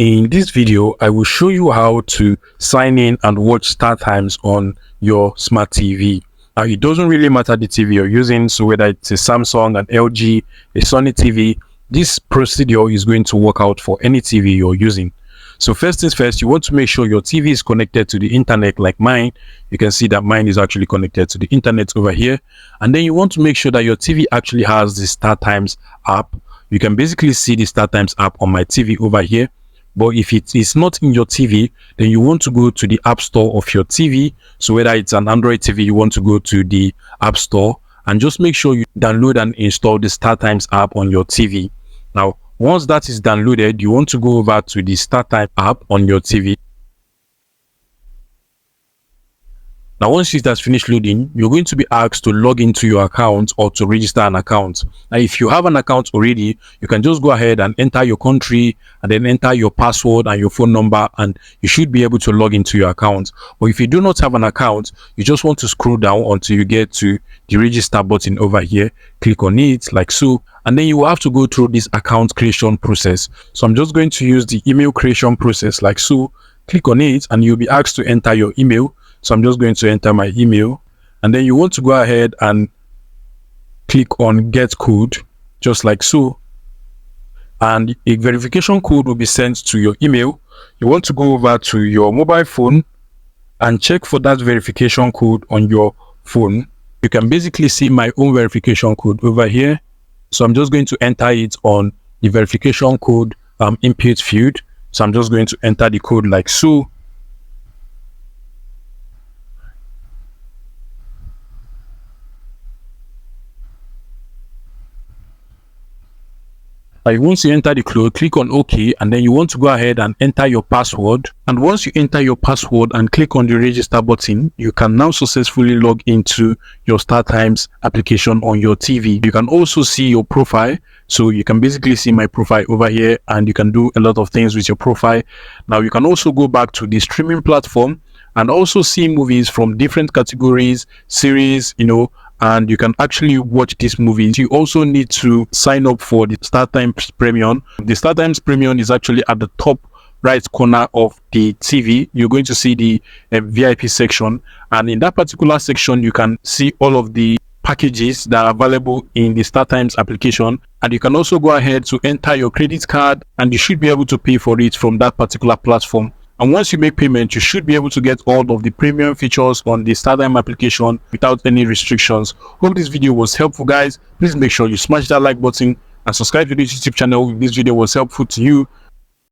In this video, I will show you how to sign in and watch StarTimes on your smart TV. Now, it doesn't really matter the TV you're using, so whether it's a Samsung, an LG, a Sony TV, this procedure is going to work out for any TV you're using. So first things first, you want to make sure your TV is connected to the internet like mine. You can see that mine is actually connected to the internet over here. And then you want to make sure that your TV actually has the StarTimes app. You can basically see the StarTimes app on my TV over here. But if it is not in your TV, then you want to go to the App Store of your TV. So whether it's an Android TV, you want to go to the App Store and just make sure you download and install the StarTimes app on your TV. Now, once that is downloaded, you want to go over to the StarTimes app on your TV. Now, once it has finished loading, you're going to be asked to log into your account or to register an account. Now, if you have an account already, you can just go ahead and enter your country and then enter your password and your phone number, and you should be able to log into your account. But if you do not have an account, you just want to scroll down until you get to the register button over here. Click on it like so, and then you will have to go through this account creation process. So I'm just going to use the email creation process like so. Click on it and you'll be asked to enter your email. So I'm just going to enter my email, and then you want to go ahead and click on get code just like so, and a verification code will be sent to your email. You want to go over to your mobile phone and check for that verification code on your phone. You can basically see my own verification code over here. So I'm just going to enter it on the verification code input field. So I'm just going to enter the code like so. Once you enter the code, click on OK, and then you want to go ahead and enter your password. And once you enter your password and click on the register button, you can now successfully log into your StarTimes application on your TV. You can also see your profile. So you can basically see my profile over here, and you can do a lot of things with your profile. Now you can also go back to the streaming platform and also see movies from different categories, series, and you can actually watch these movies. You also need to sign up for the StarTimes Premium. The StarTimes Premium is actually at the top right corner of the TV. You're going to see the VIP section, and in that particular section you can see all of the packages that are available in the StarTimes application, and you can also go ahead to enter your credit card, and you should be able to pay for it from that particular platform. And once you make payment, you should be able to get all of the premium features on the StarTimes application without any restrictions. Hope this video was helpful, guys. Please make sure you smash that like button and subscribe to this YouTube channel if this video was helpful to you.